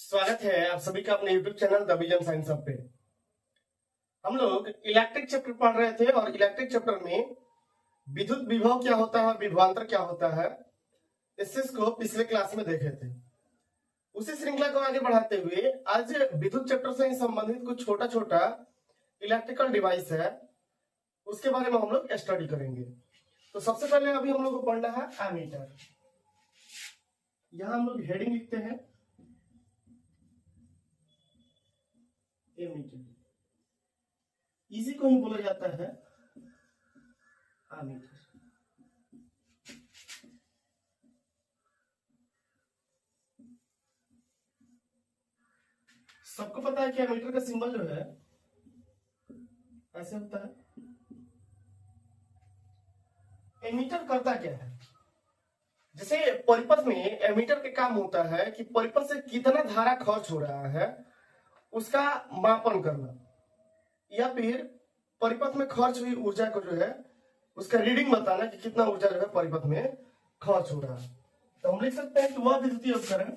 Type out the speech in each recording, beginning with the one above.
स्वागत है आप सभी का अपने YouTube channel the vision science hub पे। हम लोग इलेक्ट्रिक चैप्टर पढ़ रहे थे और इलेक्ट्रिक चैप्टर में विद्युत विभव क्या होता है, विभवांतर क्या होता है, इसको पिछले क्लास में देखे थे। उसी श्रृंखला को आगे बढ़ाते हुए आज विद्युत चैप्टर से संबंधित कुछ छोटा छोटा इलेक्ट्रिकल डिवाइस है, उसके बारे में हम लोग स्टडी करेंगे। तो सबसे पहले अभी हम लोग को पढ़ना है एमीटर। यहां हम लोग हेडिंग लिखते हैं एमीटर, इसी को ही बोला जाता है एमीटर। सबको पता है कि एमीटर का सिंबल जो है ऐसे होता है। एमीटर करता क्या है? जैसे परिपथ में एमीटर के काम होता है कि परिपथ से कितना धारा खर्च हो रहा है उसका मापन करना, या फिर परिपथ में खर्च हुई ऊर्जा को जो है उसका रीडिंग बताना कि कितना ऊर्जा जो है परिपथ में खर्च हो रहा है। तो हम लिख सकते हैं कि वह विद्युतीय उपकरण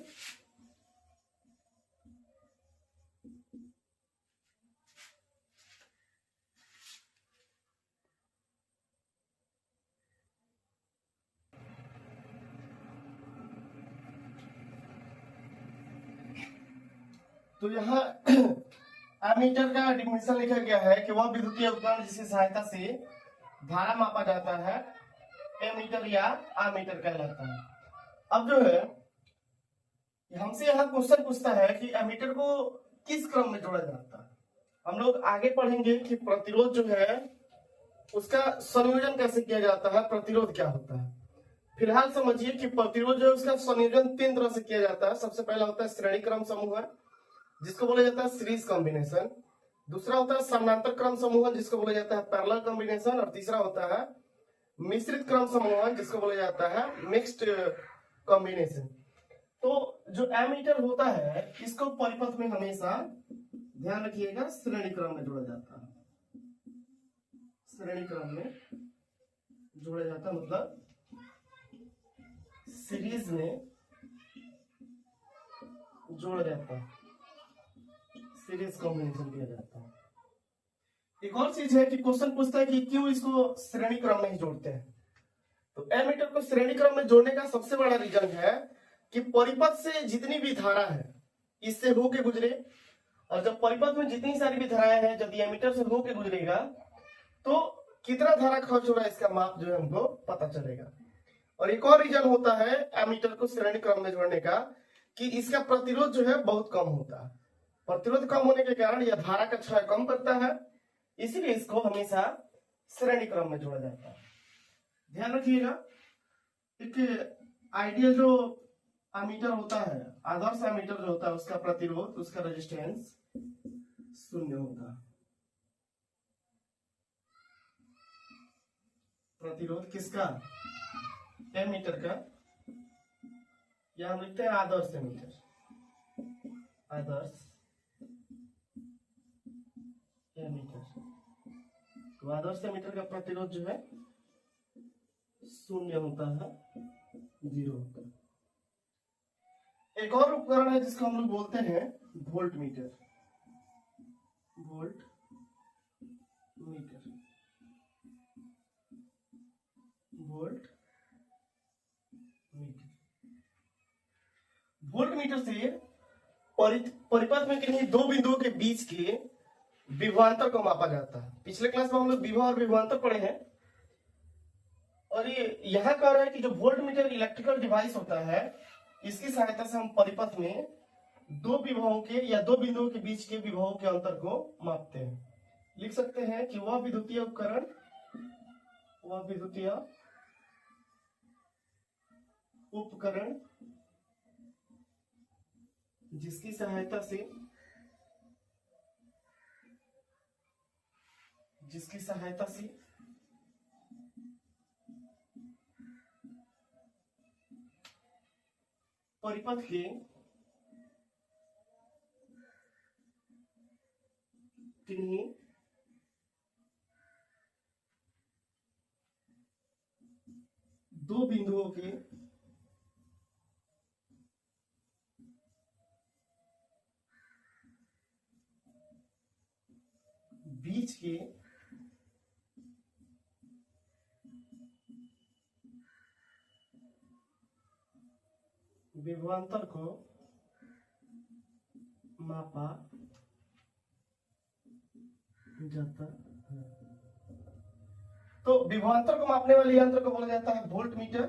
तो यहाँ एमीटर का डिफिनेशन लिखा गया है कि वह विद्युतीय उपकरण जिसकी सहायता से धारा मापा जाता है एमीटर या एमीटर कहलाता है। अब जो है हमसे यहाँ क्वेश्चन पूछता है कि एमीटर को किस क्रम में जोड़ा जाता है। हम लोग आगे पढ़ेंगे कि प्रतिरोध जो है उसका संयोजन कैसे किया जाता है, प्रतिरोध क्या होता है। फिलहाल समझिए कि प्रतिरोध जो है उसका संयोजन तीन तरह से किया जाता है। सबसे पहला होता है श्रेणी क्रम समूह जिसको बोला जाता है सीरीज कॉम्बिनेशन, दूसरा होता है समानांतर क्रम समूह जिसको बोला जाता है पैरेलल कॉम्बिनेशन, और तीसरा होता है मिश्रित क्रम समूह जिसको बोला जाता है मिक्स्ड कॉम्बिनेशन। तो जो एमीटर होता है इसको परिपथ में हमेशा ध्यान रखिएगा श्रेणी क्रम में जोड़ा जाता है। श्रेणी क्रम में जोड़ा जाता है मतलब सीरीज में जोड़ा जाता है, सीरीज कॉम्बिनेशन किया जाता है। एक और चीज है कि क्वेश्चन पूछता है कि क्यों इसको श्रेणी क्रम में ही जोड़ते हैं। तो एमीटर को श्रेणी क्रम में जोड़ने का सबसे बड़ा रीजन है कि परिपथ से जितनी भी धारा है इससे होके गुजरे, और जब परिपथ में जितनी सारी भी धाराएं हैं जब ये एमीटर से होके गुजरेगा तो कितना धारा खर्च हो रहा है इसका माप जो है हमको पता चलेगा। और एक और रीजन होता है एमीटर को श्रेणी क्रम में जोड़ने का कि इसका प्रतिरोध जो है बहुत कम होता है। प्रतिरोध कम होने के कारण यह धारा का क्षय कम करता है, इसीलिए इसको हमेशा श्रेणी क्रम में जोड़ा जाता है। ध्यान रखिएगा, एक आइडियल जो एमीटर होता है, आदर्श एमीटर जो होता है उसका प्रतिरोध, उसका रेजिस्टेंस शून्य होता है। प्रतिरोध किसका? एमीटर का, या हम लिखते हैं आदर्श एमीटर, आदर्श एमीटर। तो आदर्श एमीटर का प्रतिरोध जो है शून्य होता है, जीरो होता है। एक और उपकरण है जिसको हम लोग बोलते हैं volt meter, volt meter, volt meter. Volt meter से परिपथ में किन्हीं दो बिंदुओं के बीच के विभवांतर को मापा जाता है। पिछले क्लास में हम लोग विभव और विभवांतर पढ़े हैं, और ये यहां कह रहा है कि जो वोल्ट मीटर इलेक्ट्रिकल डिवाइस होता है इसकी सहायता से हम परिपथ में दो विभवों के या दो बिंदुओं के बीच के विभवों के अंतर को मापते हैं। लिख सकते हैं कि वह विद्युतीय उपकरण, वह विद्युतीय उपकरण जिसकी सहायता से परिपथ के किन्हीं दो बिंदुओं के बीच के विभवांतर को मापा जाता है। तो विभवांतर को मापने वाले यंत्र को बोला जाता है वोल्ट मीटर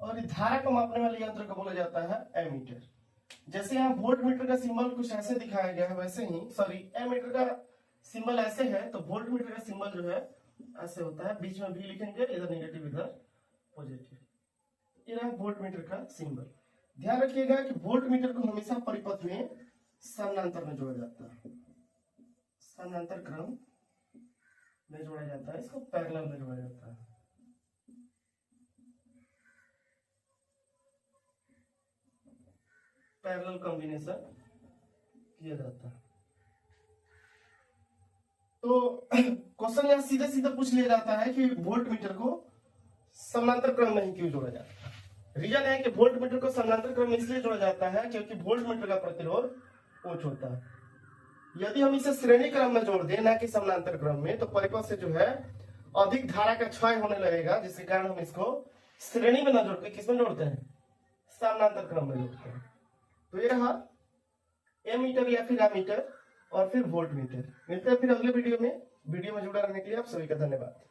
और धारा को मापने वाले यंत्र को बोला जाता है एमीटर। जैसे यहाँ वोल्ट मीटर का सिंबल कुछ ऐसे दिखाया गया है, वैसे ही सॉरी एमीटर का सिंबल ऐसे है, तो वोल्ट मीटर का सिंबल जो है ऐसे होता है, बीच में भी लिखेंगे, इधर नेगेटिव इधर पॉजिटिव। ये रहा वोल्ट मीटर का सिंबल। ध्यान रखिएगा कि वोल्ट मीटर को हमेशा परिपथ में समानांतर में जोड़ा जाता है, समानांतर क्रम में जोड़ा जाता है, इसको पैरेलल में जोड़ा जाता है। पैरेलल कॉम्बिनेशन किया जाता है। तो क्वेश्चन यहाँ सीधे सीधे पूछ लिया जाता है कि वोल्ट मीटर को समानांतर क्रम में ही क्यों जोड़ा जाता है। रीजन है कि वोल्ट मीटर को समानांतर क्रम में इसलिए जोड़ा जाता है क्योंकि वोल्ट मीटर का प्रतिरोध उच्च होता है। यदि हम इसे श्रेणी क्रम में जोड़ दें ना कि समानांतर क्रम में, तो परिपथ से जो है अधिक धारा का क्षय होने लगेगा, जिसके कारण हम इसको श्रेणी में न जोड़ते किसमें जोड़ते हैं, समानांतर क्रम में जोड़ते हैं। तो ये रहा एमीटर या फिर एमीटर और फिर वोल्ट मीटर। मिलते हैं फिर अगले वीडियो में। वीडियो में जुड़ा रहने के लिए आप सभी का धन्यवाद।